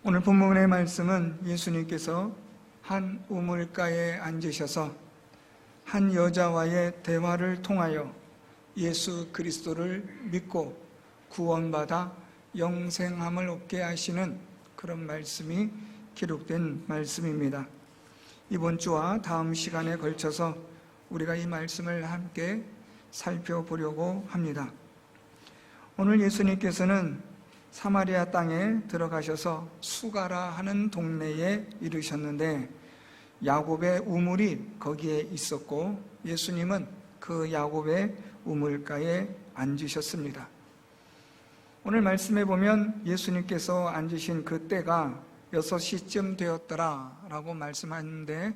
오늘 본문의 말씀은 예수님께서 한 우물가에 앉으셔서 한 여자와의 대화를 통하여 예수 그리스도를 믿고 구원받아 영생함을 얻게 하시는 그런 말씀이 기록된 말씀입니다. 이번 주와 다음 시간에 걸쳐서 우리가 이 말씀을 함께 살펴보려고 합니다. 오늘 예수님께서는 사마리아 땅에 들어가셔서 수가라 하는 동네에 이르셨는데 야곱의 우물이 거기에 있었고 예수님은 그 야곱의 우물가에 앉으셨습니다. 오늘 말씀에 보면 예수님께서 앉으신 그 때가 6시쯤 되었더라 라고 말씀하는데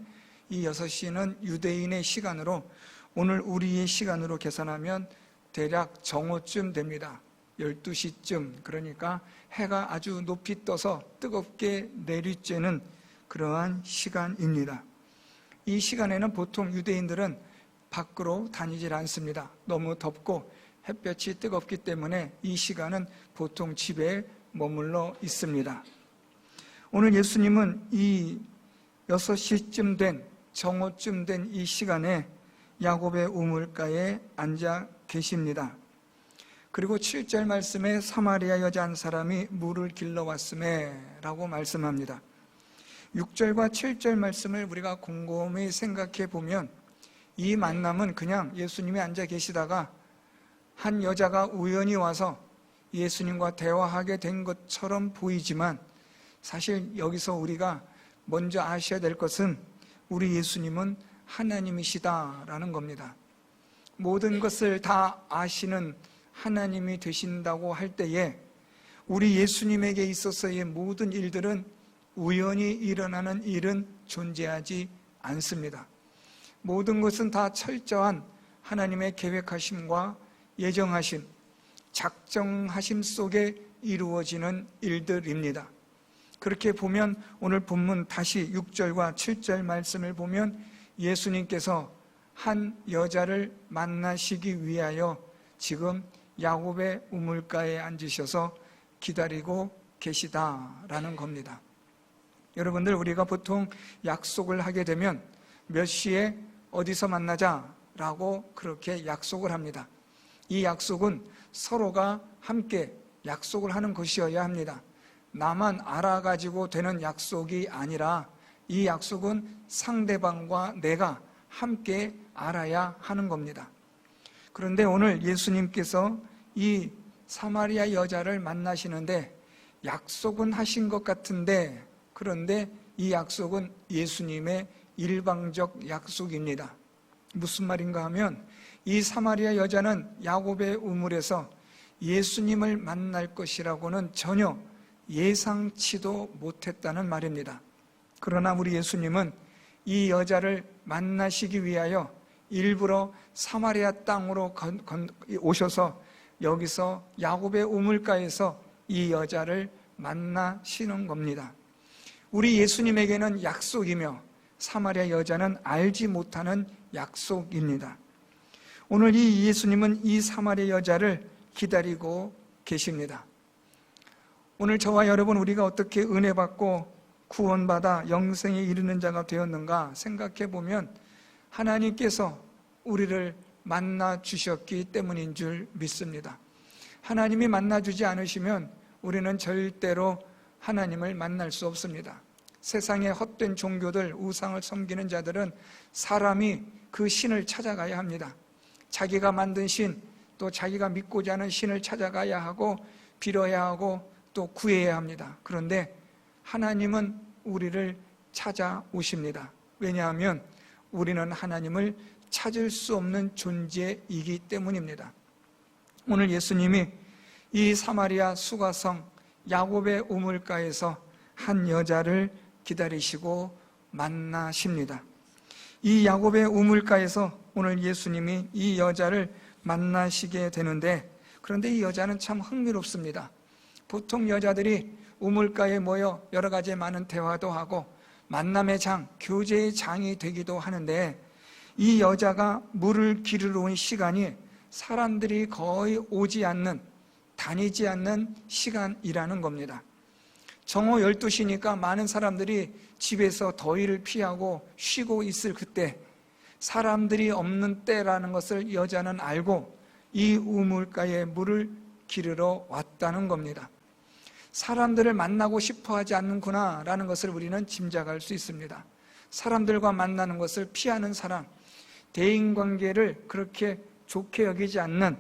이 6시는 유대인의 시간으로 오늘 우리의 시간으로 계산하면 대략 정오쯤 됩니다. 12시쯤, 그러니까 해가 아주 높이 떠서 뜨겁게 내리쬐는 그러한 시간입니다. 이 시간에는 보통 유대인들은 밖으로 다니질 않습니다. 너무 덥고 햇볕이 뜨겁기 때문에 이 시간은 보통 집에 머물러 있습니다. 오늘 예수님은 이 6시쯤 된, 정오쯤 된 이 시간에 야곱의 우물가에 앉아 계십니다. 그리고 7절 말씀에 사마리아 여자 한 사람이 물을 길러왔음에 라고 말씀합니다. 6절과 7절 말씀을 우리가 곰곰이 생각해 보면 이 만남은 그냥 예수님이 앉아 계시다가 한 여자가 우연히 와서 예수님과 대화하게 된 것처럼 보이지만 사실 여기서 우리가 먼저 아셔야 될 것은 우리 예수님은 하나님이시다라는 겁니다. 모든 것을 다 아시는 하나님이 되신다고 할 때에 우리 예수님에게 있어서의 모든 일들은 우연히 일어나는 일은 존재하지 않습니다. 모든 것은 다 철저한 하나님의 계획하심과 예정하심, 작정하심 속에 이루어지는 일들입니다. 그렇게 보면 오늘 본문 다시 6절과 7절 말씀을 보면 예수님께서 한 여자를 만나시기 위하여 지금 야곱의 우물가에 앉으셔서 기다리고 계시다라는 겁니다. 여러분들, 우리가 보통 약속을 하게 되면 몇 시에 어디서 만나자라고 그렇게 약속을 합니다. 이 약속은 서로가 함께 약속을 하는 것이어야 합니다. 나만 알아가지고 되는 약속이 아니라 이 약속은 상대방과 내가 함께 알아야 하는 겁니다. 그런데 오늘 예수님께서 이 사마리아 여자를 만나시는데 약속은 하신 것 같은데, 그런데 이 약속은 예수님의 일방적 약속입니다. 무슨 말인가 하면 이 사마리아 여자는 야곱의 우물에서 예수님을 만날 것이라고는 전혀 예상치도 못했다는 말입니다. 그러나 우리 예수님은 이 여자를 만나시기 위하여 일부러 사마리아 땅으로 오셔서 여기서 야곱의 우물가에서 이 여자를 만나시는 겁니다. 우리 예수님에게는 약속이며 사마리아 여자는 알지 못하는 약속입니다. 오늘 이 예수님은 이 사마리아 여자를 기다리고 계십니다. 오늘 저와 여러분, 우리가 어떻게 은혜 받고 구원받아 영생에 이르는 자가 되었는가 생각해 보면 하나님께서 우리를 만나 주셨기 때문인 줄 믿습니다. 하나님이 만나 주지 않으시면 우리는 절대로 하나님을 만날 수 없습니다. 세상의 헛된 종교들, 우상을 섬기는 자들은 사람이 그 신을 찾아가야 합니다. 자기가 만든 신, 또 자기가 믿고자 하는 신을 찾아가야 하고 빌어야 하고 또 구해야 합니다. 그런데 하나님은 우리를 찾아오십니다. 왜냐하면 우리는 하나님을 찾을 수 없는 존재이기 때문입니다. 오늘 예수님이 이 사마리아 수가성 야곱의 우물가에서 한 여자를 기다리시고 만나십니다. 이 야곱의 우물가에서 오늘 예수님이 이 여자를 만나시게 되는데, 그런데 이 여자는 참 흥미롭습니다. 보통 여자들이 우물가에 모여 여러 가지 많은 대화도 하고 만남의 장, 교제의 장이 되기도 하는데 이 여자가 물을 기르러 온 시간이 사람들이 거의 오지 않는, 다니지 않는 시간이라는 겁니다. 정오 12시니까 많은 사람들이 집에서 더위를 피하고 쉬고 있을 그때, 사람들이 없는 때라는 것을 여자는 알고 이 우물가에 물을 기르러 왔다는 겁니다. 사람들을 만나고 싶어 하지 않는구나 라는 것을 우리는 짐작할 수 있습니다. 사람들과 만나는 것을 피하는 사람, 대인관계를 그렇게 좋게 여기지 않는,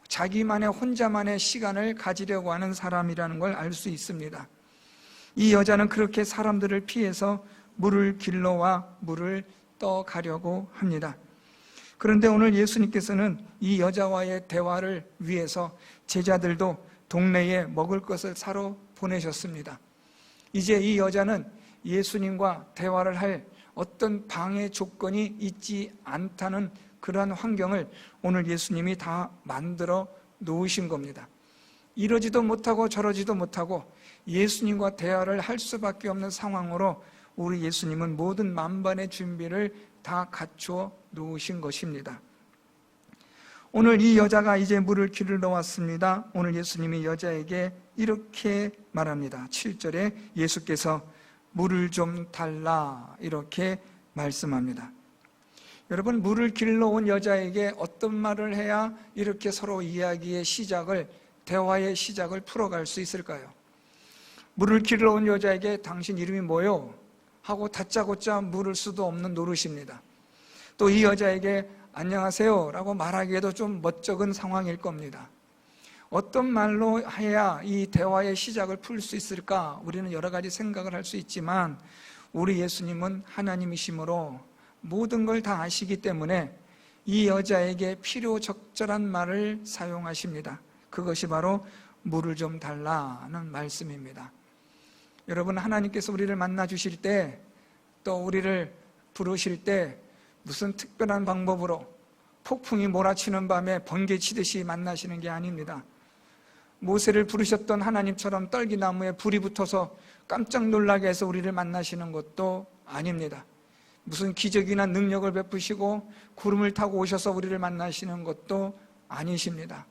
자기만의 혼자만의 시간을 가지려고 하는 사람이라는 걸 알 수 있습니다. 이 여자는 그렇게 사람들을 피해서 물을 길러와 물을 떠가려고 합니다. 그런데 오늘 예수님께서는 이 여자와의 대화를 위해서 제자들도 동네에 먹을 것을 사러 보내셨습니다. 이제 이 여자는 예수님과 대화를 할 어떤 방해 조건이 있지 않다는 그러한 환경을 오늘 예수님이 다 만들어 놓으신 겁니다. 이러지도 못하고 저러지도 못하고 예수님과 대화를 할 수밖에 없는 상황으로 우리 예수님은 모든 만반의 준비를 다 갖추어 놓으신 것입니다. 오늘 이 여자가 이제 물을 기르러 왔습니다. 오늘 예수님이 여자에게 이렇게 말합니다. 7절에 예수께서 물을 좀 달라 이렇게 말씀합니다. 여러분, 물을 길러 온 여자에게 어떤 말을 해야 이렇게 서로 이야기의 시작을, 대화의 시작을 풀어갈 수 있을까요? 물을 길러 온 여자에게 당신 이름이 뭐요? 하고 다짜고짜 물을 수도 없는 노릇입니다. 또 이 여자에게 안녕하세요 라고 말하기에도 좀 멋쩍은 상황일 겁니다. 어떤 말로 해야 이 대화의 시작을 풀 수 있을까? 우리는 여러 가지 생각을 할 수 있지만 우리 예수님은 하나님이시므로 모든 걸 다 아시기 때문에 이 여자에게 필요적절한 말을 사용하십니다. 그것이 바로 물을 좀 달라는 말씀입니다. 여러분, 하나님께서 우리를 만나 주실 때, 또 우리를 부르실 때 무슨 특별한 방법으로 폭풍이 몰아치는 밤에 번개 치듯이 만나시는 게 아닙니다. 모세를 부르셨던 하나님처럼 떨기나무에 불이 붙어서 깜짝 놀라게 해서 우리를 만나시는 것도 아닙니다. 무슨 기적이나 능력을 베푸시고 구름을 타고 오셔서 우리를 만나시는 것도 아니십니다.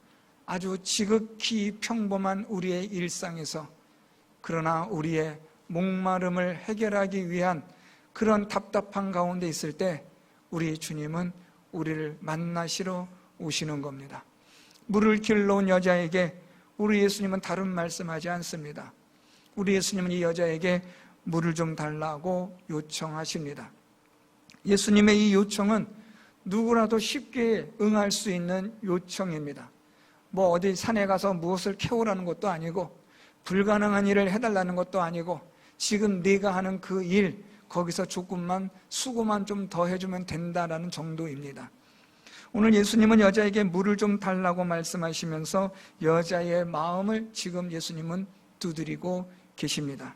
아주 지극히 평범한 우리의 일상에서, 그러나 우리의 목마름을 해결하기 위한 그런 답답한 가운데 있을 때 우리 주님은 우리를 만나시러 오시는 겁니다. 물을 길러 온 여자에게 우리 예수님은 다른 말씀하지 않습니다. 우리 예수님은 이 여자에게 물을 좀 달라고 요청하십니다. 예수님의 이 요청은 누구라도 쉽게 응할 수 있는 요청입니다. 뭐 어디 산에 가서 무엇을 캐오라는 것도 아니고, 불가능한 일을 해달라는 것도 아니고, 지금 네가 하는 그 일, 거기서 조금만 수고만 좀 더 해주면 된다라는 정도입니다. 오늘 예수님은 여자에게 물을 좀 달라고 말씀하시면서 여자의 마음을 지금 예수님은 두드리고 계십니다.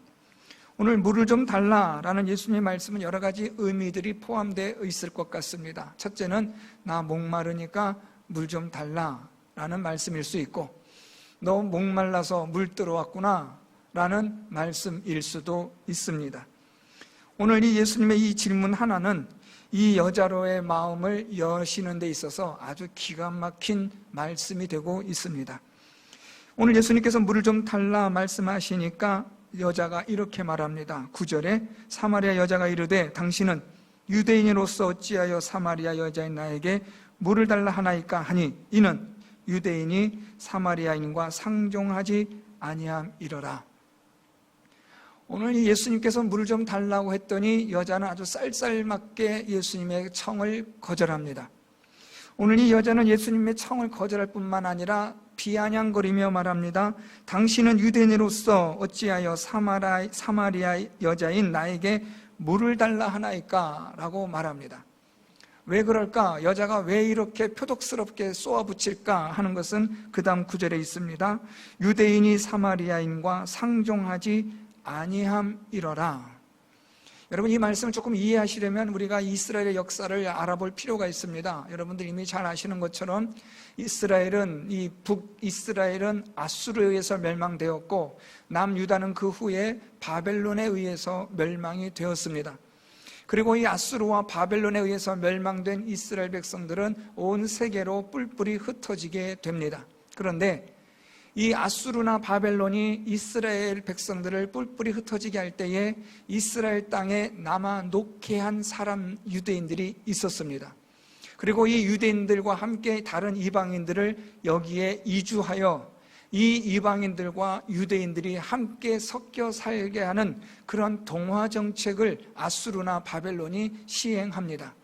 오늘 물을 좀 달라라는 예수님의 말씀은 여러 가지 의미들이 포함되어 있을 것 같습니다. 첫째는 나 목마르니까 물 좀 달라라는 말씀일 수 있고, 너 목말라서 물 들어왔구나 라는 말씀일 수도 있습니다. 오늘 이 예수님의 이 질문 하나는 이 여자로의 마음을 여시는 데 있어서 아주 기가 막힌 말씀이 되고 있습니다. 오늘 예수님께서 물을 좀 달라 말씀하시니까 여자가 이렇게 말합니다. 9절에 사마리아 여자가 이르되 당신은 유대인으로서 어찌하여 사마리아 여자인 나에게 물을 달라 하나이까 하니 이는 유대인이 사마리아인과 상종하지 아니함이러라. 오늘 이 예수님께서 물을 좀 달라고 했더니 여자는 아주 쌀쌀맞게 예수님의 청을 거절합니다. 오늘 이 여자는 예수님의 청을 거절할 뿐만 아니라 비아냥거리며 말합니다. 당신은 유대인으로서 어찌하여 사마리아 여자인 나에게 물을 달라 하나이까? 라고 말합니다. 왜 그럴까? 여자가 왜 이렇게 표독스럽게 쏘아붙일까 하는 것은 그 다음 9절에 있습니다. 유대인이 사마리아인과 상종하지 아니함이러라. 여러분, 이 말씀을 조금 이해하시려면 우리가 이스라엘의 역사를 알아볼 필요가 있습니다. 여러분들 이미 잘 아시는 것처럼 이스라엘은 북이스라엘은 아수르에 의해서 멸망되었고 남유다는 그 후에 바벨론에 의해서 멸망이 되었습니다. 그리고 이 아수르와 바벨론에 의해서 멸망된 이스라엘 백성들은 온 세계로 뿔뿔이 흩어지게 됩니다. 그런데 이 아수르나 바벨론이 이스라엘 백성들을 뿔뿔이 흩어지게 할 때에 이스라엘 땅에 남아 녹해한 사람 유대인들이 있었습니다. 그리고 이 유대인들과 함께 다른 이방인들을 여기에 이주하여 이 이방인들과 유대인들이 함께 섞여 살게 하는 그런 동화 정책을 아수르나 바벨론이 시행합니다.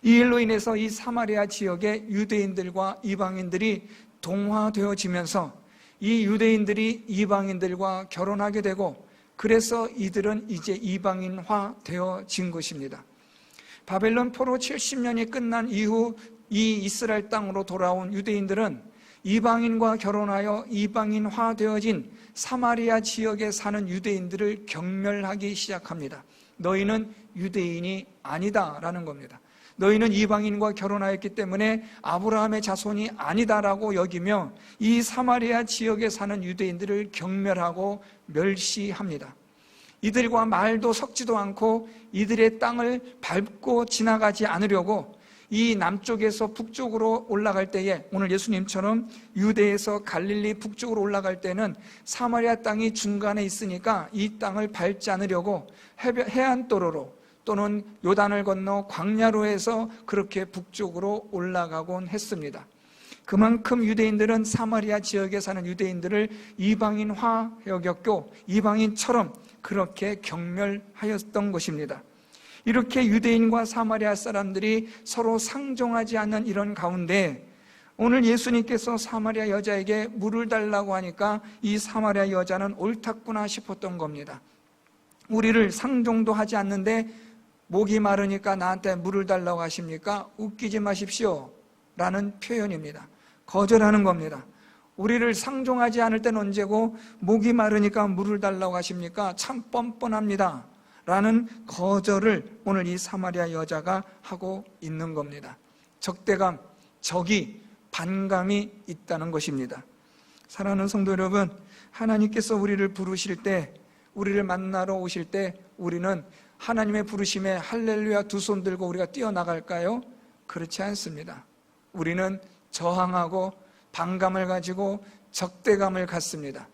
이 일로 인해서 이 사마리아 지역의 유대인들과 이방인들이 동화되어지면서 이 유대인들이 이방인들과 결혼하게 되고, 그래서 이들은 이제 이방인화 되어진 것입니다. 바벨론 포로 70년이 끝난 이후 이 이스라엘 땅으로 돌아온 유대인들은 이방인과 결혼하여 이방인화 되어진 사마리아 지역에 사는 유대인들을 경멸하기 시작합니다. 너희는 유대인이 아니다라는 겁니다. 너희는 이방인과 결혼하였기 때문에 아브라함의 자손이 아니다라고 여기며 이 사마리아 지역에 사는 유대인들을 경멸하고 멸시합니다. 이들과 말도 섞지도 않고 이들의 땅을 밟고 지나가지 않으려고 이 남쪽에서 북쪽으로 올라갈 때에, 오늘 예수님처럼 유대에서 갈릴리 북쪽으로 올라갈 때는 사마리아 땅이 중간에 있으니까 이 땅을 밟지 않으려고 해안도로로 또는 요단을 건너 광야로 해서 그렇게 북쪽으로 올라가곤 했습니다. 그만큼 유대인들은 사마리아 지역에 사는 유대인들을 이방인화 여겼고 이방인처럼 그렇게 경멸하였던 것입니다. 이렇게 유대인과 사마리아 사람들이 서로 상종하지 않는 이런 가운데 오늘 예수님께서 사마리아 여자에게 물을 달라고 하니까 이 사마리아 여자는 옳았구나 싶었던 겁니다. 우리를 상종도 하지 않는데 목이 마르니까 나한테 물을 달라고 하십니까? 웃기지 마십시오 라는 표현입니다. 거절하는 겁니다. 우리를 상종하지 않을 때는 언제고 목이 마르니까 물을 달라고 하십니까? 참 뻔뻔합니다 라는 거절을 오늘 이 사마리아 여자가 하고 있는 겁니다. 적대감, 적이, 반감이 있다는 것입니다. 사랑하는 성도 여러분, 하나님께서 우리를 부르실 때, 우리를 만나러 오실 때 우리는 하나님의 부르심에 할렐루야 두 손 들고 우리가 뛰어나갈까요? 그렇지 않습니다. 우리는 저항하고 반감을 가지고 적대감을 갖습니다.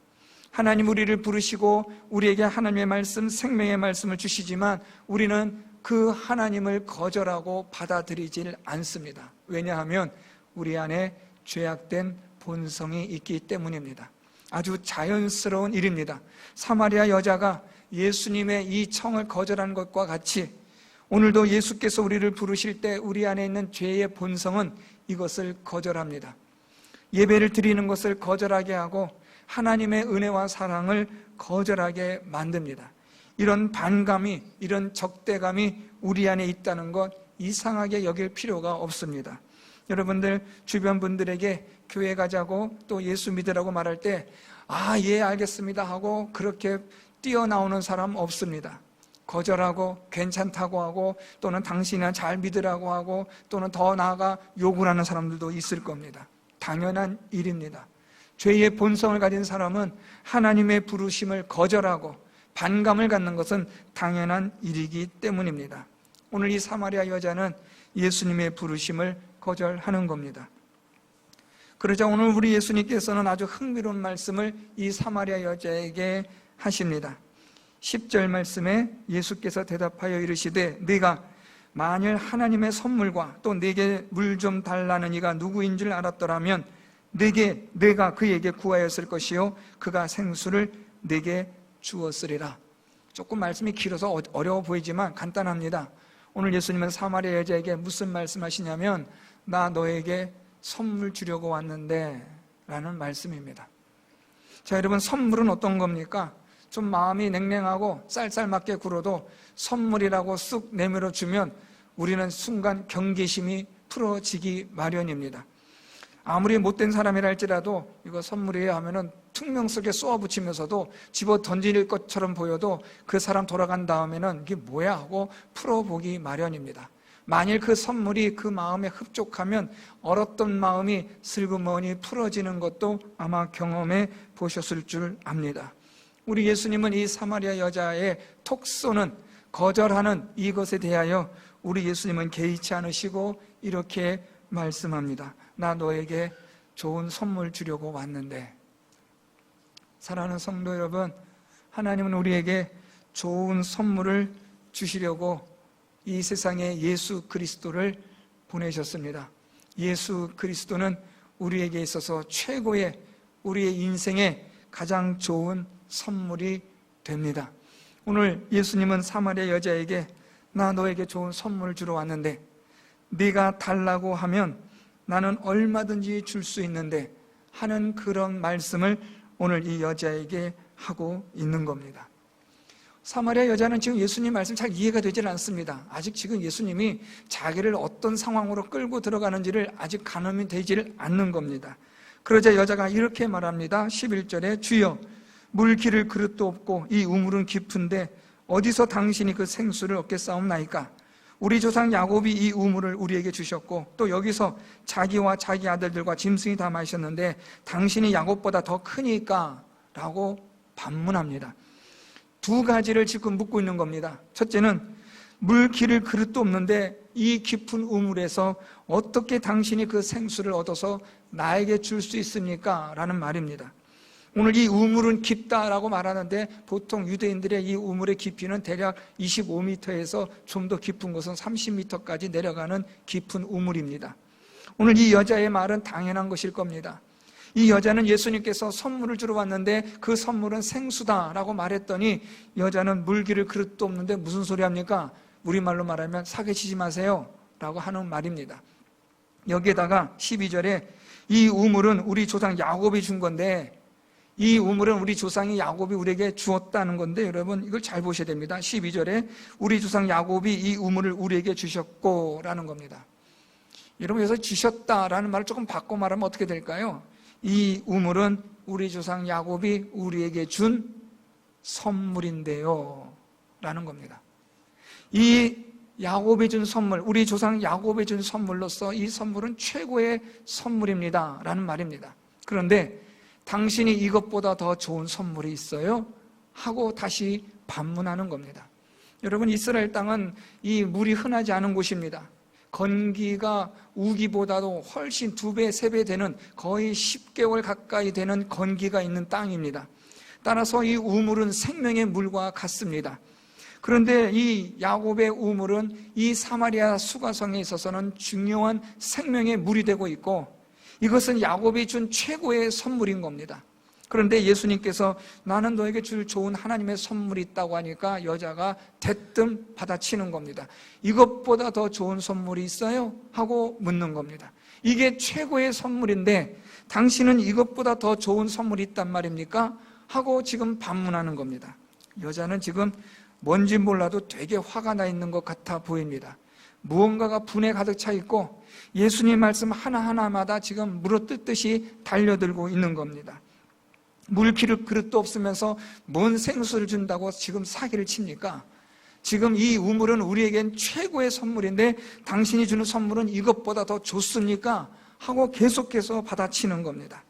하나님 우리를 부르시고 우리에게 하나님의 말씀, 생명의 말씀을 주시지만 우리는 그 하나님을 거절하고 받아들이질 않습니다. 왜냐하면 우리 안에 죄악된 본성이 있기 때문입니다. 아주 자연스러운 일입니다. 사마리아 여자가 예수님의 이 청을 거절한 것과 같이 오늘도 예수께서 우리를 부르실 때 우리 안에 있는 죄의 본성은 이것을 거절합니다. 예배를 드리는 것을 거절하게 하고 하나님의 은혜와 사랑을 거절하게 만듭니다. 이런 반감이, 이런 적대감이 우리 안에 있다는 것 이상하게 여길 필요가 없습니다. 여러분들 주변 분들에게 교회 가자고 또 예수 믿으라고 말할 때 예 알겠습니다 하고 그렇게 뛰어나오는 사람 없습니다. 거절하고 괜찮다고 하고 또는 당신은 잘 믿으라고 하고 또는 더 나아가 욕을 하는 사람들도 있을 겁니다. 당연한 일입니다. 죄의 본성을 가진 사람은 하나님의 부르심을 거절하고 반감을 갖는 것은 당연한 일이기 때문입니다. 오늘 이 사마리아 여자는 예수님의 부르심을 거절하는 겁니다. 그러자 오늘 우리 예수님께서는 아주 흥미로운 말씀을 이 사마리아 여자에게 하십니다. 10절 말씀에 예수께서 대답하여 이르시되 네가 만일 하나님의 선물과 또 내게 물 좀 달라는 이가 누구인 줄 알았더라면 내가 그에게 구하였을 것이요 그가 생수를 내게 주었으리라. 조금 말씀이 길어서 어려워 보이지만 간단합니다. 오늘 예수님은 사마리아 여자에게 무슨 말씀하시냐면 나 너에게 선물 주려고 왔는데 라는 말씀입니다. 자, 여러분, 선물은 어떤 겁니까? 좀 마음이 냉랭하고 쌀쌀맞게 굴어도 선물이라고 쑥 내밀어 주면 우리는 순간 경계심이 풀어지기 마련입니다. 아무리 못된 사람이라 할지라도 이거 선물이에요 하면은 퉁명 속에 쏘아붙이면서도 집어 던질 것처럼 보여도 그 사람 돌아간 다음에는 이게 뭐야 하고 풀어보기 마련입니다. 만일 그 선물이 그 마음에 흡족하면 얼었던 마음이 슬그머니 풀어지는 것도 아마 경험해 보셨을 줄 압니다. 우리 예수님은 이 사마리아 여자의 톡 쏘는 거절하는 이것에 대하여 우리 예수님은 개의치 않으시고 이렇게 말씀합니다. 나 너에게 좋은 선물 주려고 왔는데 사랑하는 성도 여러분, 하나님은 우리에게 좋은 선물을 주시려고 이 세상에 예수 그리스도를 보내셨습니다. 예수 그리스도는 우리에게 있어서 최고의, 우리의 인생에 가장 좋은 선물이 됩니다. 오늘 예수님은 사마리아 여자에게 나 너에게 좋은 선물을 주러 왔는데 네가 달라고 하면 나는 얼마든지 줄 수 있는데 하는 그런 말씀을 오늘 이 여자에게 하고 있는 겁니다. 사마리아 여자는 지금 예수님 말씀 잘 이해가 되질 않습니다. 아직 지금 예수님이 자기를 어떤 상황으로 끌고 들어가는지를 아직 가늠이 되질 않는 겁니다. 그러자 여자가 이렇게 말합니다. 11절에 주여 물 기를 그릇도 없고 이 우물은 깊은데 어디서 당신이 그 생수를 얻겠사옵나이까? 우리 조상 야곱이 이 우물을 우리에게 주셨고 또 여기서 자기와 자기 아들들과 짐승이 다 마셨는데 당신이 야곱보다 더 크니까? 라고 반문합니다. 두 가지를 지금 묻고 있는 겁니다. 첫째는 물 기를 그릇도 없는데 이 깊은 우물에서 어떻게 당신이 그 생수를 얻어서 나에게 줄 수 있습니까? 라는 말입니다. 오늘 이 우물은 깊다라고 말하는데 보통 유대인들의 이 우물의 깊이는 대략 25m에서 좀 더 깊은 곳은 30m까지 내려가는 깊은 우물입니다. 오늘 이 여자의 말은 당연한 것일 겁니다. 이 여자는 예수님께서 선물을 주러 왔는데 그 선물은 생수다라고 말했더니 여자는 물기를 그릇도 없는데 무슨 소리 합니까? 우리말로 말하면 사기치지 마세요 라고 하는 말입니다. 여기에다가 12절에 이 우물은 우리 조상 야곱이 준 건데 이 우물은 우리 조상이 야곱이 우리에게 주었다는 건데 여러분 이걸 잘 보셔야 됩니다. 12절에 우리 조상 야곱이 이 우물을 우리에게 주셨고 라는 겁니다. 여러분 여기서 주셨다라는 말을 조금 바꿔 말하면 어떻게 될까요? 이 우물은 우리 조상 야곱이 우리에게 준 선물인데요 라는 겁니다. 이 야곱이 준 선물, 우리 조상 야곱이 준 선물로서 이 선물은 최고의 선물입니다 라는 말입니다. 그런데 당신이 이것보다 더 좋은 선물이 있어요? 하고 다시 반문하는 겁니다. 여러분 이스라엘 땅은 이 물이 흔하지 않은 곳입니다. 건기가 우기보다도 훨씬 2배, 3배 되는 거의 10개월 가까이 되는 건기가 있는 땅입니다. 따라서 이 우물은 생명의 물과 같습니다. 그런데 이 야곱의 우물은 이 사마리아 수가성에 있어서는 중요한 생명의 물이 되고 있고 이것은 야곱이 준 최고의 선물인 겁니다. 그런데 예수님께서 나는 너에게 줄 좋은 하나님의 선물이 있다고 하니까 여자가 대뜸 받아치는 겁니다. 이것보다 더 좋은 선물이 있어요? 하고 묻는 겁니다. 이게 최고의 선물인데 당신은 이것보다 더 좋은 선물이 있단 말입니까? 하고 지금 반문하는 겁니다. 여자는 지금 뭔지 몰라도 되게 화가 나 있는 것 같아 보입니다. 무언가가 분에 가득 차 있고 예수님 말씀 하나하나마다 지금 물어뜯듯이 달려들고 있는 겁니다. 물기를 그릇도 없으면서 뭔 생수를 준다고 지금 사기를 칩니까? 지금 이 우물은 우리에겐 최고의 선물인데 당신이 주는 선물은 이것보다 더 좋습니까? 하고 계속해서 받아치는 겁니다.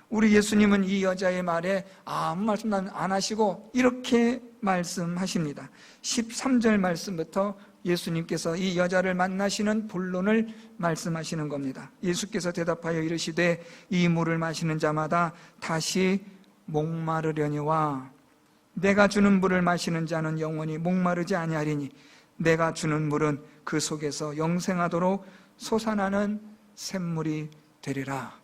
우리 예수님은 이 여자의 말에 아무 말씀 안 하시고 이렇게 말씀하십니다. 13절 말씀부터 예수님께서 이 여자를 만나시는 본론을 말씀하시는 겁니다. 예수께서 대답하여 이르시되 이 물을 마시는 자마다 다시 목마르려니와 내가 주는 물을 마시는 자는 영원히 목마르지 아니하리니 내가 주는 물은 그 속에서 영생하도록 솟아나는 샘물이 되리라.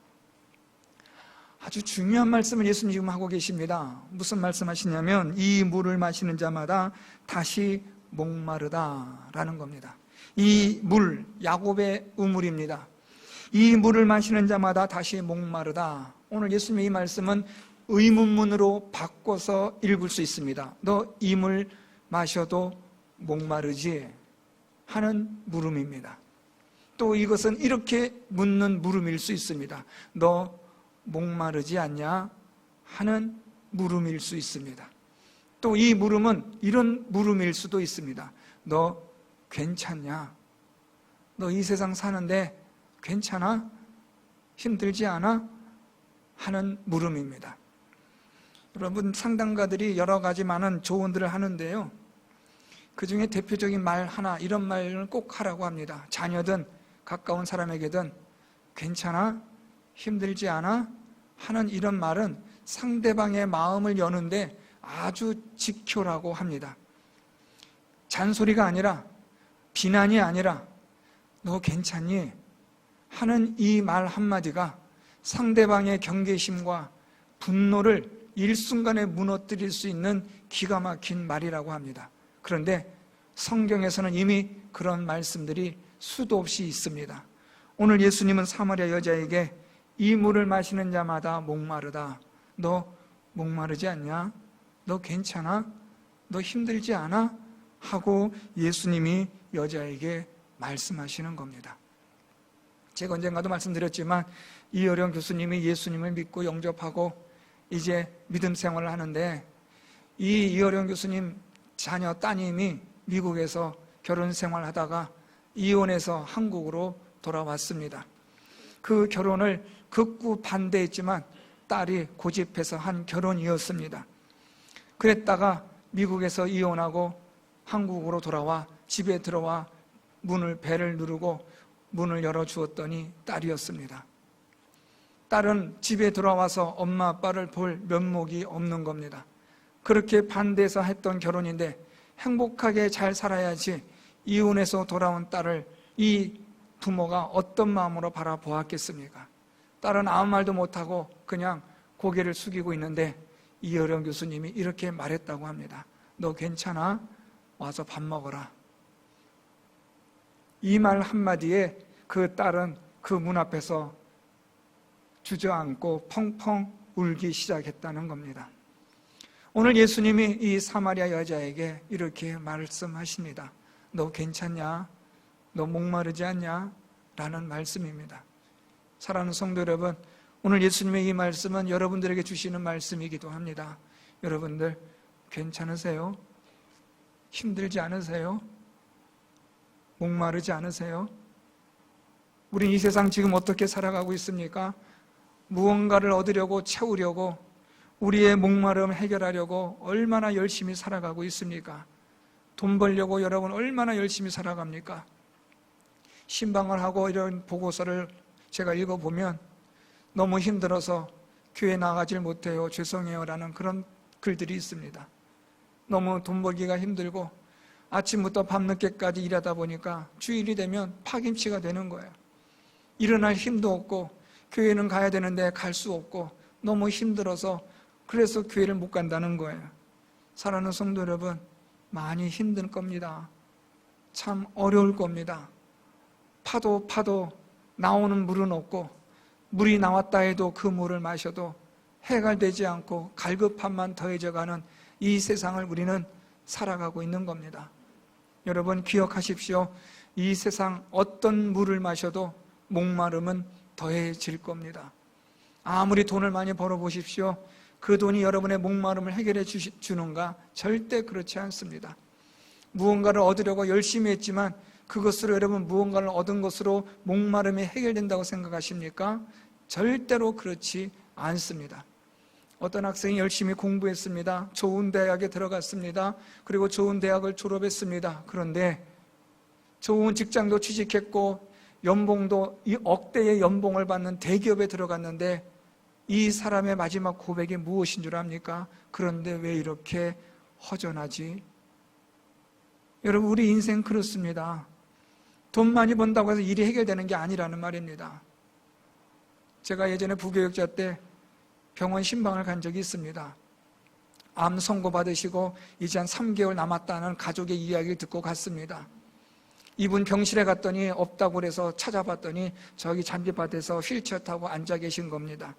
아주 중요한 말씀을 예수님 지금 하고 계십니다. 무슨 말씀하시냐면 이 물을 마시는 자마다 다시 목마르다라는 겁니다. 이 물, 야곱의 우물입니다. 이 물을 마시는 자마다 다시 목마르다. 오늘 예수님의 이 말씀은 의문문으로 바꿔서 읽을 수 있습니다. 너 이 물 마셔도 목마르지? 하는 물음입니다. 또 이것은 이렇게 묻는 물음일 수 있습니다. 너 목마르지 않냐? 하는 물음일 수 있습니다. 또 이 물음은 이런 물음일 수도 있습니다. 너 괜찮냐? 너 이 세상 사는데 괜찮아? 힘들지 않아? 하는 물음입니다. 여러분 상담가들이 여러 가지 많은 조언들을 하는데요, 그 중에 대표적인 말 하나, 이런 말을 꼭 하라고 합니다. 자녀든 가까운 사람에게든 괜찮아? 힘들지 않아? 하는 이런 말은 상대방의 마음을 여는데 아주 지켜라고 합니다. 잔소리가 아니라, 비난이 아니라 너 괜찮니? 하는 이 말 한마디가 상대방의 경계심과 분노를 일순간에 무너뜨릴 수 있는 기가 막힌 말이라고 합니다. 그런데 성경에서는 이미 그런 말씀들이 수도 없이 있습니다. 오늘 예수님은 사마리아 여자에게 이 물을 마시는 자마다 목마르다. 너 목마르지 않냐? 너 괜찮아? 너 힘들지 않아? 하고 예수님이 여자에게 말씀하시는 겁니다. 제가 언젠가도 말씀드렸지만 이어령 교수님이 예수님을 믿고 영접하고 이제 믿음 생활을 하는데, 이 이어령 교수님 자녀 따님이 미국에서 결혼 생활하다가 이혼해서 한국으로 돌아왔습니다. 그 결혼을 극구 반대했지만 딸이 고집해서 한 결혼이었습니다. 그랬다가 미국에서 이혼하고 한국으로 돌아와 집에 들어와 배를 누르고 문을 열어주었더니 딸이었습니다. 딸은 집에 들어와서 엄마 아빠를 볼 면목이 없는 겁니다. 그렇게 반대해서 했던 결혼인데 행복하게 잘 살아야지 이혼해서 돌아온 딸을 이 부모가 어떤 마음으로 바라보았겠습니까? 딸은 아무 말도 못하고 그냥 고개를 숙이고 있는데 이어령 교수님이 이렇게 말했다고 합니다. 너 괜찮아? 와서 밥 먹어라. 이 말 한마디에 그 딸은 그 문 앞에서 주저앉고 펑펑 울기 시작했다는 겁니다. 오늘 예수님이 이 사마리아 여자에게 이렇게 말씀하십니다. 너 괜찮냐? 너 목마르지 않냐? 라는 말씀입니다. 사랑하는 성도 여러분, 오늘 예수님의 이 말씀은 여러분들에게 주시는 말씀이기도 합니다. 여러분들 괜찮으세요? 힘들지 않으세요? 목마르지 않으세요? 우린 이 세상 지금 어떻게 살아가고 있습니까? 무언가를 얻으려고 채우려고 우리의 목마름 해결하려고 얼마나 열심히 살아가고 있습니까? 돈 벌려고 여러분 얼마나 열심히 살아갑니까? 신방을 하고 이런 보고서를 제가 읽어보면 너무 힘들어서 교회 나가질 못해요, 죄송해요 라는 그런 글들이 있습니다. 너무 돈 벌기가 힘들고 아침부터 밤늦게까지 일하다 보니까 주일이 되면 파김치가 되는 거예요. 일어날 힘도 없고 교회는 가야 되는데 갈 수 없고 너무 힘들어서 그래서 교회를 못 간다는 거예요. 사랑하는 성도 여러분, 많이 힘든 겁니다. 참 어려울 겁니다. 파도 나오는 물은 없고 물이 나왔다 해도 그 물을 마셔도 해갈되지 않고 갈급함만 더해져가는 이 세상을 우리는 살아가고 있는 겁니다. 여러분 기억하십시오. 이 세상 어떤 물을 마셔도 목마름은 더해질 겁니다. 아무리 돈을 많이 벌어보십시오. 그 돈이 여러분의 목마름을 해결해 주는가? 절대 그렇지 않습니다. 무언가를 얻으려고 열심히 했지만 그것으로 여러분 무언가를 얻은 것으로 목마름이 해결된다고 생각하십니까? 절대로 그렇지 않습니다. 어떤 학생이 열심히 공부했습니다. 좋은 대학에 들어갔습니다. 그리고 좋은 대학을 졸업했습니다. 그런데 좋은 직장도 취직했고 연봉도 이 억대의 연봉을 받는 대기업에 들어갔는데 이 사람의 마지막 고백이 무엇인 줄 압니까? 그런데 왜 이렇게 허전하지? 여러분 우리 인생 그렇습니다. 돈 많이 번다고 해서 일이 해결되는 게 아니라는 말입니다. 제가 예전에 부교육자 때 병원 신방을 간 적이 있습니다. 암 선고 받으시고 이제 한 3개월 남았다는 가족의 이야기를 듣고 갔습니다. 이분 병실에 갔더니 없다고 그래서 찾아봤더니 저기 잔디밭에서 휠체어 타고 앉아 계신 겁니다.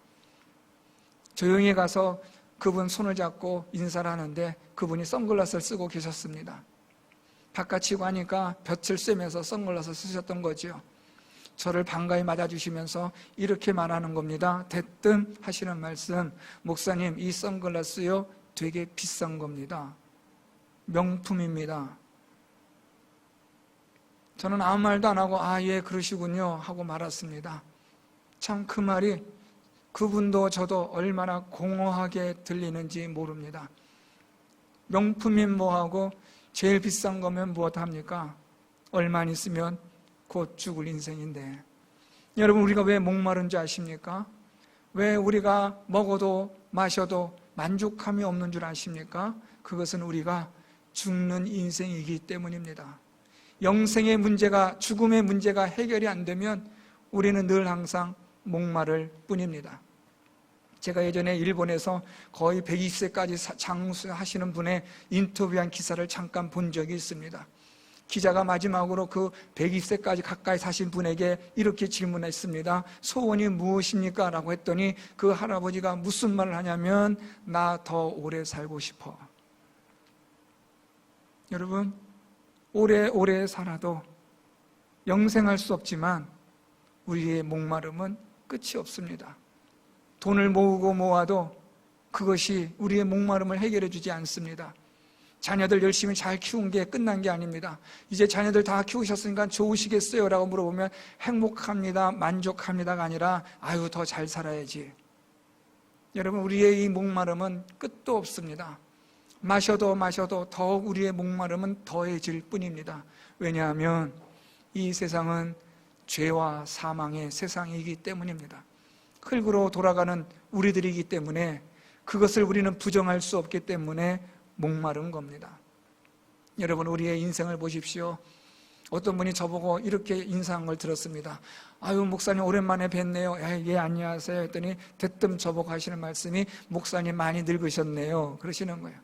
조용히 가서 그분 손을 잡고 인사를 하는데 그분이 선글라스를 쓰고 계셨습니다. 바깥이고 하니까 볕을 쐬면서 선글라스 쓰셨던 거죠. 저를 반가이 맞아주시면서 이렇게 말하는 겁니다. 대뜸 하시는 말씀, 목사님 이 선글라스요 되게 비싼 겁니다. 명품입니다. 저는 아무 말도 안 하고 예 그러시군요 하고 말았습니다. 참 그 말이 그분도 저도 얼마나 공허하게 들리는지 모릅니다. 명품인 뭐하고 제일 비싼 거면 무엇합니까? 얼마 있으면 곧 죽을 인생인데 여러분 우리가 왜 목마른지 아십니까? 왜 우리가 먹어도 마셔도 만족함이 없는 줄 아십니까? 그것은 우리가 죽는 인생이기 때문입니다. 영생의 문제가, 죽음의 문제가 해결이 안 되면 우리는 늘 항상 목마를 뿐입니다. 제가 예전에 일본에서 거의 120세까지 장수하시는 분의 인터뷰한 기사를 잠깐 본 적이 있습니다. 기자가 마지막으로 그 120세까지 가까이 사신 분에게 이렇게 질문했습니다. 소원이 무엇입니까? 라고 했더니 그 할아버지가 무슨 말을 하냐면, 나 더 오래 살고 싶어. 여러분, 오래오래 살아도 영생할 수 없지만 우리의 목마름은 끝이 없습니다. 돈을 모으고 모아도 그것이 우리의 목마름을 해결해 주지 않습니다. 자녀들 열심히 잘 키운 게 끝난 게 아닙니다. 이제 자녀들 다 키우셨으니까 좋으시겠어요? 라고 물어보면 행복합니다, 만족합니다가 아니라 아유, 더 잘 살아야지. 여러분, 우리의 이 목마름은 끝도 없습니다. 마셔도 더욱 우리의 목마름은 더해질 뿐입니다. 왜냐하면 이 세상은 죄와 사망의 세상이기 때문입니다. 흙으로 돌아가는 우리들이기 때문에 그것을 우리는 부정할 수 없기 때문에 목마른 겁니다. 여러분, 우리의 인생을 보십시오. 어떤 분이 저보고 이렇게 인사한 걸 들었습니다. 아유, 목사님 오랜만에 뵀네요. 예, 안녕하세요 했더니 대뜸 저보고 하시는 말씀이, 목사님 많이 늙으셨네요, 그러시는 거예요.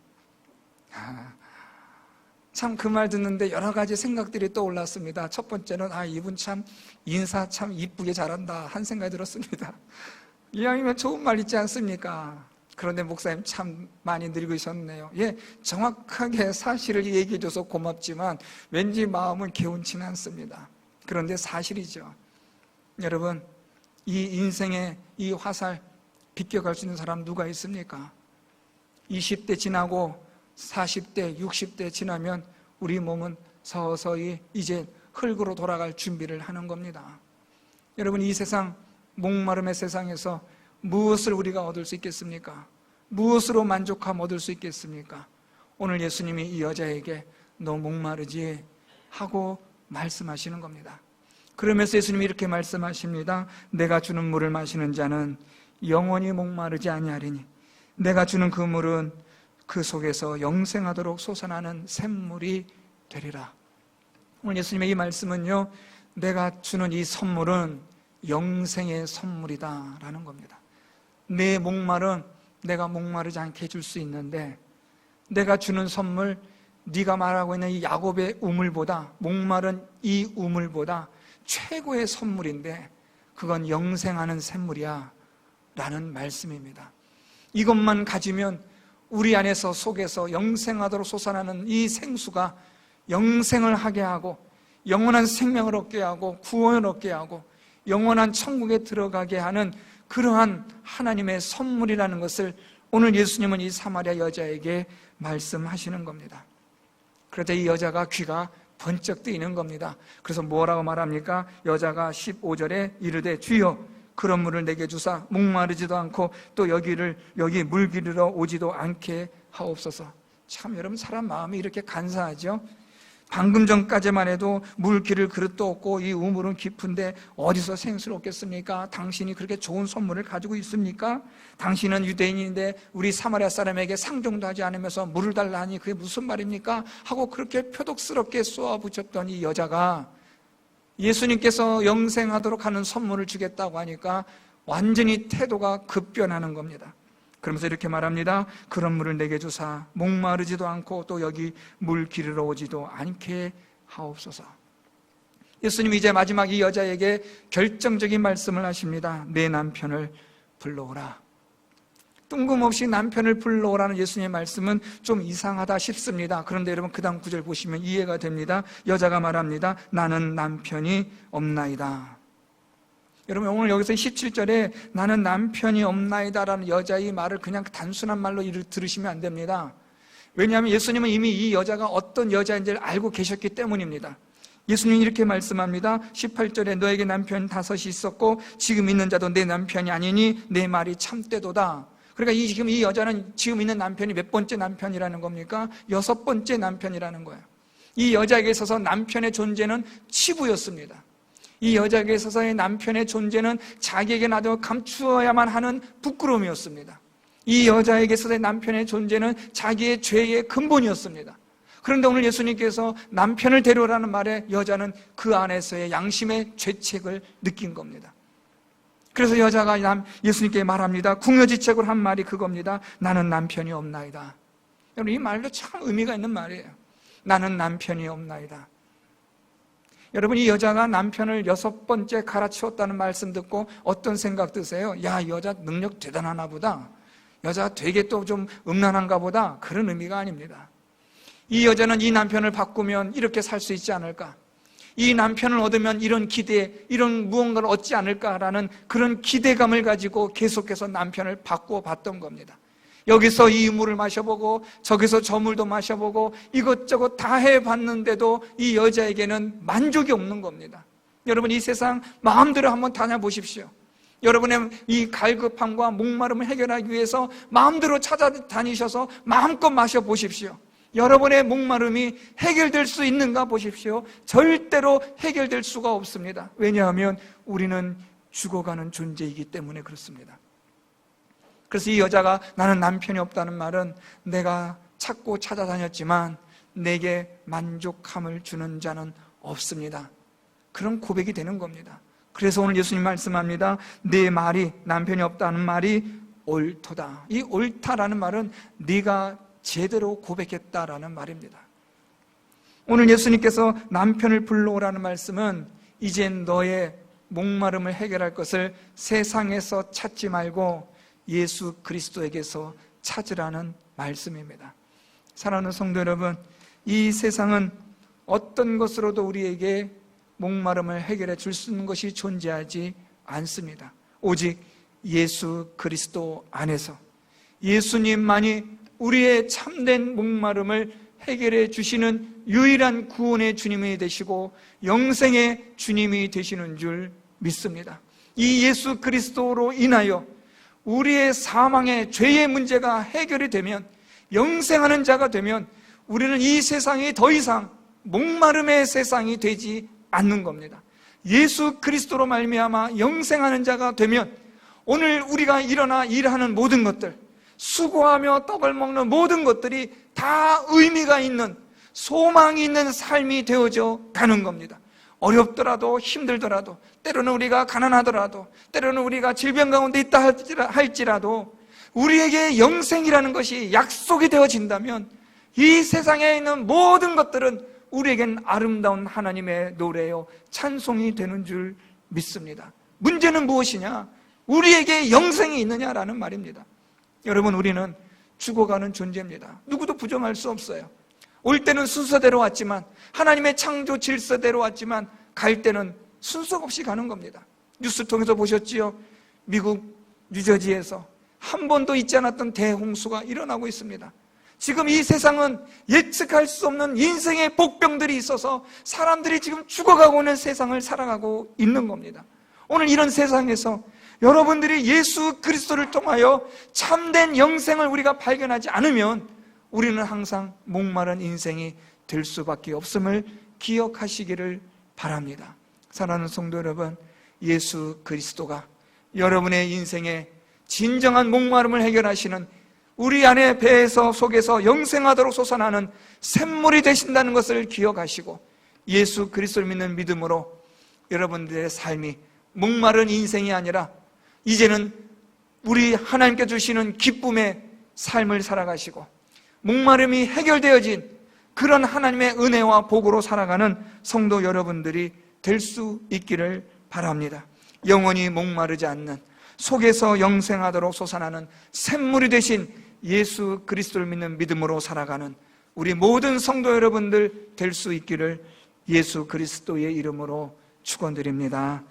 참 그 말 듣는데 여러 가지 생각들이 떠올랐습니다. 첫 번째는 이분 참 인사 참 이쁘게 잘한다 한 생각이 들었습니다. 이왕이면 좋은 말 있지 않습니까? 그런데 목사님 참 많이 늙으셨네요. 예, 정확하게 사실을 얘기해줘서 고맙지만 왠지 마음은 개운치는 않습니다. 그런데 사실이죠. 여러분, 이 인생의 이 화살 비껴갈 수 있는 사람 누가 있습니까? 20대 지나고 40대, 60대 지나면 우리 몸은 서서히 이제 흙으로 돌아갈 준비를 하는 겁니다. 여러분, 이 세상, 목마름의 세상에서 무엇을 우리가 얻을 수 있겠습니까? 무엇으로 만족함 얻을 수 있겠습니까? 오늘 예수님이 이 여자에게 너 목마르지? 하고 말씀하시는 겁니다. 그러면서 예수님이 이렇게 말씀하십니다. 내가 주는 물을 마시는 자는 영원히 목마르지 아니하리니 내가 주는 그 물은 그 속에서 영생하도록 솟아나는 샘물이 되리라. 오늘 예수님의 이 말씀은요, 내가 주는 이 선물은 영생의 선물이다 라는 겁니다. 내 목말은 내가 목마르지 않게 해줄 수 있는데, 내가 주는 선물, 네가 말하고 있는 이 야곱의 우물보다, 목마른 이 우물보다 최고의 선물인데 그건 영생하는 샘물이야 라는 말씀입니다. 이것만 가지면 우리 안에서 속에서 영생하도록 솟아나는 이 생수가 영생을 하게 하고 영원한 생명을 얻게 하고 구원을 얻게 하고 영원한 천국에 들어가게 하는 그러한 하나님의 선물이라는 것을 오늘 예수님은 이 사마리아 여자에게 말씀하시는 겁니다. 그러자 이 여자가 귀가 번쩍 뜨이는 겁니다. 그래서 뭐라고 말합니까? 여자가 15절에 이르되 주여 그런 물을 내게 주사 목마르지도 않고 또 여기 물 기르러 오지도 않게 하옵소서. 참 여러분, 사람 마음이 이렇게 간사하죠. 방금 전까지만 해도 물 기를 그릇도 없고 이 우물은 깊은데 어디서 생수를 얻겠습니까? 당신이 그렇게 좋은 선물을 가지고 있습니까? 당신은 유대인인데 우리 사마리아 사람에게 상종도 하지 않으면서 물을 달라 하니 그게 무슨 말입니까? 하고 그렇게 표독스럽게 쏘아붙였던 이 여자가 예수님께서 영생하도록 하는 선물을 주겠다고 하니까 완전히 태도가 급변하는 겁니다. 그러면서 이렇게 말합니다. 그런 물을 내게 주사 목마르지도 않고 또 여기 물 기르러 오지도 않게 하옵소서. 예수님이 이제 마지막 이 여자에게 결정적인 말씀을 하십니다. 내 남편을 불러오라. 뜬금없이 남편을 불러오라는 예수님의 말씀은 좀 이상하다 싶습니다. 그런데 여러분, 그 다음 구절 보시면 이해가 됩니다. 여자가 말합니다. 나는 남편이 없나이다. 여러분, 오늘 여기서 17절에 나는 남편이 없나이다라는 여자의 말을 그냥 단순한 말로 들으시면 안 됩니다. 왜냐하면 예수님은 이미 이 여자가 어떤 여자인지를 알고 계셨기 때문입니다. 예수님이 이렇게 말씀합니다. 18절에 너에게 남편 5이 있었고 지금 있는 자도 내 남편이 아니니 내 말이 참되도다. 그러니까 지금 이 여자는 지금 있는 남편이 몇 번째 남편이라는 겁니까? 6번째 남편이라는 거예요. 이 여자에게 있어서 남편의 존재는 치부였습니다. 이 여자에게 있어서의 남편의 존재는 자기에게 나도 감추어야만 하는 부끄러움이었습니다. 이 여자에게서의 남편의 존재는 자기의 죄의 근본이었습니다. 그런데 오늘 예수님께서 남편을 데려오라는 말에 여자는 그 안에서의 양심의 죄책을 느낀 겁니다. 그래서 여자가 예수님께 말합니다. 궁여지책으로 한 말이 그겁니다. 나는 남편이 없나이다. 여러분, 이 말도 참 의미가 있는 말이에요. 나는 남편이 없나이다. 여러분, 이 여자가 남편을 6번째 갈아치웠다는 말씀 듣고 어떤 생각 드세요? 야, 이 여자 능력 대단하나 보다. 여자가 되게 또 좀 음란한가 보다. 그런 의미가 아닙니다. 이 여자는 이 남편을 바꾸면 이렇게 살 수 있지 않을까? 이 남편을 얻으면 이런 기대, 이런 무언가를 얻지 않을까라는 그런 기대감을 가지고 계속해서 남편을 바꾸어 봤던 겁니다. 여기서 이 물을 마셔보고 저기서 저 물도 마셔보고 이것저것 다 해봤는데도 이 여자에게는 만족이 없는 겁니다. 여러분, 이 세상 마음대로 한번 다녀보십시오. 여러분의 이 갈급함과 목마름을 해결하기 위해서 마음대로 찾아다니셔서 마음껏 마셔보십시오. 여러분의 목마름이 해결될 수 있는가 보십시오. 절대로 해결될 수가 없습니다. 왜냐하면 우리는 죽어가는 존재이기 때문에 그렇습니다. 그래서 이 여자가 나는 남편이 없다는 말은 내가 찾고 찾아다녔지만 내게 만족함을 주는 자는 없습니다. 그런 고백이 되는 겁니다. 그래서 오늘 예수님 말씀합니다. 내 말이, 남편이 없다는 말이 옳도다. 이 옳다라는 말은 네가 제대로 고백했다라는 말입니다. 오늘 예수님께서 남편을 불러오라는 말씀은 이젠 너의 목마름을 해결할 것을 세상에서 찾지 말고 예수 그리스도에게서 찾으라는 말씀입니다. 사랑하는 성도 여러분, 이 세상은 어떤 것으로도 우리에게 목마름을 해결해 줄 수 있는 것이 존재하지 않습니다. 오직 예수 그리스도 안에서 예수님만이 우리의 참된 목마름을 해결해 주시는 유일한 구원의 주님이 되시고 영생의 주님이 되시는 줄 믿습니다. 이 예수 그리스도로 인하여 우리의 사망의 죄의 문제가 해결이 되면, 영생하는 자가 되면 우리는 이 세상이 더 이상 목마름의 세상이 되지 않는 겁니다. 예수 그리스도로 말미암아 영생하는 자가 되면 오늘 우리가 일어나 일하는 모든 것들, 수고하며 떡을 먹는 모든 것들이 다 의미가 있는, 소망이 있는 삶이 되어져 가는 겁니다. 어렵더라도 힘들더라도, 때로는 우리가 가난하더라도, 때로는 우리가 질병 가운데 있다 할지라도 우리에게 영생이라는 것이 약속이 되어진다면 이 세상에 있는 모든 것들은 우리에겐 아름다운 하나님의 노래요, 찬송이 되는 줄 믿습니다. 문제는 무엇이냐? 우리에게 영생이 있느냐라는 말입니다. 여러분, 우리는 죽어가는 존재입니다. 누구도 부정할 수 없어요. 올 때는 순서대로 왔지만, 하나님의 창조 질서대로 왔지만 갈 때는 순서 없이 가는 겁니다. 뉴스 통해서 보셨지요? 미국 뉴저지에서 한 번도 있지 않았던 대홍수가 일어나고 있습니다. 지금 이 세상은 예측할 수 없는 인생의 복병들이 있어서 사람들이 지금 죽어가고 있는 세상을 살아가고 있는 겁니다. 오늘 이런 세상에서 여러분들이 예수 그리스도를 통하여 참된 영생을 우리가 발견하지 않으면 우리는 항상 목마른 인생이 될 수밖에 없음을 기억하시기를 바랍니다. 사랑하는 성도 여러분, 예수 그리스도가 여러분의 인생에 진정한 목마름을 해결하시는, 우리 안에 배에서 속에서 영생하도록 솟아나는 샘물이 되신다는 것을 기억하시고 예수 그리스도를 믿는 믿음으로 여러분들의 삶이 목마른 인생이 아니라 이제는 우리 하나님께 주시는 기쁨의 삶을 살아가시고 목마름이 해결되어진 그런 하나님의 은혜와 복으로 살아가는 성도 여러분들이 될 수 있기를 바랍니다. 영원히 목마르지 않는, 속에서 영생하도록 솟아나는 샘물이 되신 예수 그리스도를 믿는 믿음으로 살아가는 우리 모든 성도 여러분들 될 수 있기를 예수 그리스도의 이름으로 축원드립니다.